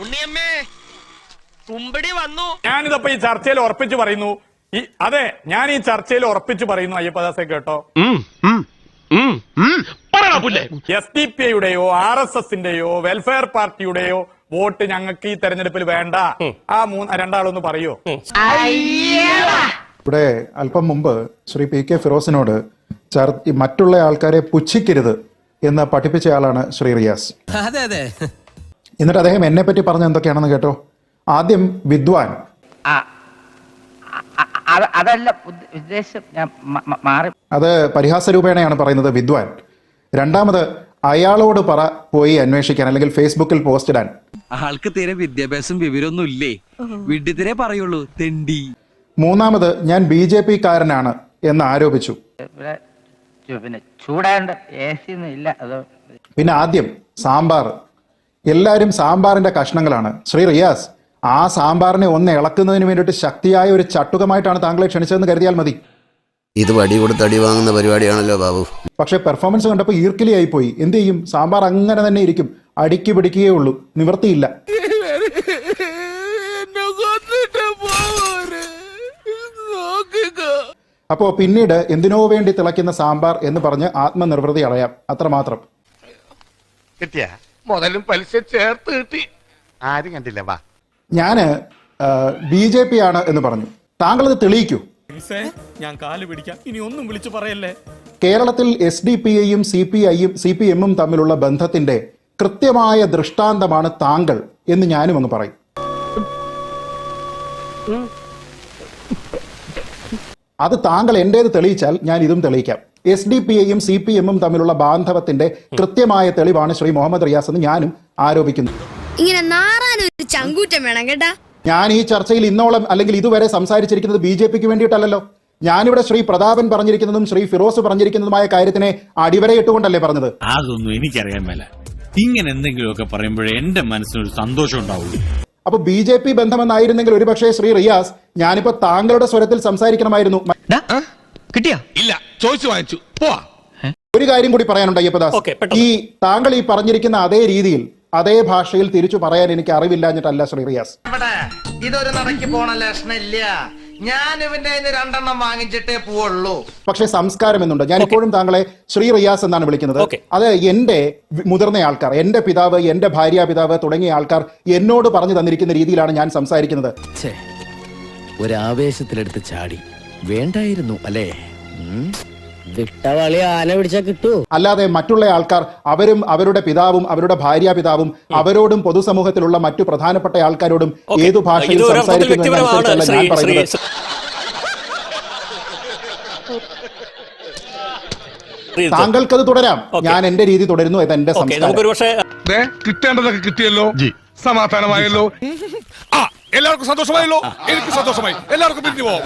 ഉണ്ണിയമ്മേ തുമ്പടി വന്നു. ഞാനിതപ്പോ ഈ ചർച്ചയിൽ ഉറപ്പിച്ചു പറയുന്നു. അതെ, ഞാൻ ഈ ചർച്ചയിൽ ഉറപ്പിച്ചു പറയുന്നു അയ്യപ്പദാസെ കേട്ടോ. SDPIയുടെയോ RSSന്റെയോ വെൽഫെയർ പാർട്ടിയുടെയോ വോട്ട് ഞങ്ങൾക്ക് ഈ തെരഞ്ഞെടുപ്പിൽ വേണ്ട. ആ രണ്ടാളൊന്ന് പറയോ? ഇവിടെ അല്പം മുമ്പ് ശ്രീ PK ഫിറോസിനോട് മറ്റുള്ള ആൾക്കാരെ പുച്ഛിക്കരുത് എന്ന് പഠിപ്പിച്ചയാളാണ് ശ്രീ റിയാസ്. എന്നിട്ട് അദ്ദേഹം എന്നെ പറ്റി പറഞ്ഞ എന്തൊക്കെയാണെന്ന് കേട്ടോ. ആദ്യം വിദ്വാൻ, അതല്ല ഉദ്ദേശം, അത് പരിഹാസ രൂപേണയാണ് പറയുന്നത് വിദ്വാൻ. രണ്ടാമത് അയാളോട് പോയി അന്വേഷിക്കാൻ, അല്ലെങ്കിൽ ഫേസ്ബുക്കിൽ പോസ്റ്റ് ഇടാൻ. ആൾക്ക് തീരെ വിദ്യാഭ്യാസം വിവരമൊന്നും ഇല്ലേ, വിഡ്ഢിത്തിരെ പറയുള്ളൂ, തെണ്ടി. മൂന്നാമത് ഞാൻ BJP കാരനാണ് എന്ന് ആരോപിച്ചു. പിന്നെ ചൂടാണ്ട് AC ഒന്നും ഇല്ല. പിന്നെ ആദ്യം സാമ്പാർ, എല്ലാവരും സാമ്പാറിന്റെ കഷ്ണങ്ങളാണ്. ശ്രീ റിയാസ്, ആ സാമ്പാറിനെ ഒന്ന് ഇളക്കുന്നതിന് വേണ്ടിയിട്ട് ശക്തിയായ ഒരു ചട്ടുകമായിട്ടാണ് താങ്കളെ ക്ഷണിച്ചതെന്ന് കരുതിയാൽ മതി. ഇത് വടി കൊടുത്ത് അടി വാങ്ങുന്ന പരിപാടിയാണല്ലോ ബാബു. പക്ഷെ പെർഫോമൻസ് കണ്ടപ്പോൾ ഈർക്കിലിയായി പോയി. എന്ത് ചെയ്യും? സാമ്പാർ അങ്ങനെ തന്നെ ഇരിക്കും, അടിക്ക് പിടിക്കുകയേ ഉള്ളൂ, നിവൃത്തിയില്ല. അപ്പോ പിന്നീട് എന്തിനോ വേണ്ടി തിളയ്ക്കുന്ന സാമ്പാർ എന്ന് പറഞ്ഞ് ആത്മനിർവൃതി അടയാം, അത്രമാത്രം. കിട്ടിയ മുതലും പലിശ ചേർത്ത് കിട്ടി. ആരും കണ്ടില്ല. വാ, ഞാന് BJP ആണ് എന്ന് പറഞ്ഞു. താങ്കൾ അത് തെളിയിക്കൂ. ഞാൻ കാല് പിടിക്കാം, ഇനി ഒന്നും വിളിച്ചു പറയല്ലേ. കേരളത്തിൽ SDPIയും CPMും തമ്മിലുള്ള ബന്ധത്തിന്റെ കൃത്യമായ ദൃഷ്ടാന്തമാണ് താങ്കൾ എന്ന് ഞാനും അങ്ങ് പറയും. അത് താങ്കൾ എന്റേത് തെളിയിച്ചാൽ ഞാൻ ഇതും തെളിയിക്കാം. SDPIയും CPMും തമ്മിലുള്ള ബാന്ധവത്തിന്റെ കൃത്യമായ തെളിവാണ് ശ്രീ മുഹമ്മദ് റിയാസ് എന്ന് ഞാനും ആരോപിക്കുന്നു. ഇങ്ങനെ നാറാനൊരു ചങ്കൂറ്റം വേണം കേട്ടാ. ഞാൻ ഈ ചർച്ചയിൽ ഇന്നോളം അല്ലെങ്കിൽ ഇതുവരെ സംസാരിച്ചിരിക്കുന്നത് BJPക്ക് വേണ്ടിയിട്ടല്ലോ. ഞാനിവിടെ ശ്രീ പ്രതാപൻ പറഞ്ഞിരിക്കുന്നതും ശ്രീ ഫിറോസ് പറഞ്ഞിരിക്കുന്നതുമായ കാര്യത്തിനെ അടിവരയിട്ടുകൊണ്ടല്ലേ പറഞ്ഞത്. അതൊന്നും എനിക്കറിയാൻ മേല. ഇങ്ങനെ എന്തെങ്കിലുമൊക്കെ പറയുമ്പോഴേ എന്റെ മനസ്സിനൊരു സന്തോഷം ഉണ്ടാവുള്ളൂ. അപ്പൊ BJP ബന്ധമെന്നായിരുന്നെങ്കിൽ ഒരുപക്ഷെ ശ്രീ റിയാസ് ഞാനിപ്പോ താങ്കളുടെ സ്വരത്തിൽ സംസാരിക്കണമായിരുന്നു. കിട്ടിയാ? ഇല്ല, ചോദിച്ചു വാങ്ങിച്ചു. പോവാ. ഒരു കാര്യം കൂടി പറയാനുണ്ട് അയ്യപ്പദാസ്. ഈ താങ്കൾ ഈ പറഞ്ഞിരിക്കുന്ന അതേ രീതിയിൽ അതേ ഭാഷയിൽ തിരിച്ചു പറയാൻ എനിക്ക് അറിവില്ലാഞ്ഞിട്ടല്ല ശ്രീ റിയാസ്. ഇതൊരു നടക്ക് പോണ ലക്ഷണില്ല. ഞാൻ ഇവന്റെ 2 വാങ്ങിച്ചിട്ടേ പോവുള്ളൂ. പക്ഷെ സംസ്കാരം എന്നുണ്ട്. ഞാൻ ഇപ്പോഴും താങ്കളെ ശ്രീ റിയാസ് എന്നാണ് വിളിക്കുന്നത്. അത് എന്റെ മുതിർന്ന ആൾക്കാർ, എന്റെ പിതാവ്, എന്റെ ഭാര്യാപിതാവ് തുടങ്ങിയ ആൾക്കാർ എന്നോട് പറഞ്ഞു തന്നിരിക്കുന്ന രീതിയിലാണ് ഞാൻ സംസാരിക്കുന്നത്. ഒരാവേശത്തിലെടുത്ത് ചാടി വേണ്ടായിരുന്നു അല്ലേ? വിട്ടവളി ആന പിടിച്ചാ കിട്ടൂ. അല്ലാതെ മറ്റുള്ള ആൾക്കാർ, അവരും അവരുടെ പിതാവും അവരുടെ ഭാര്യാപിതാവും അവരോടും പൊതുസമൂഹത്തിലുള്ള മറ്റു പ്രധാനപ്പെട്ട ആൾക്കാരോടും ഏതു ഭാഷയിൽ സംസാരിക്കുന്നു ഞാൻ പറയുന്നത്. താങ്കൾക്കത് തുടരാം, ഞാൻ എന്റെ രീതി തുടരുന്നു. ഇത് എന്റെ സംസ്കാരം. കിട്ടേണ്ടതൊക്കെ കിട്ടിയല്ലോ, സമാധാനമായല്ലോ. എല്ലാവർക്കും സന്തോഷമായല്ലോ. എനിക്ക് സന്തോഷമായി. എല്ലാവർക്കും പിരിഞ്ഞു പോവാം.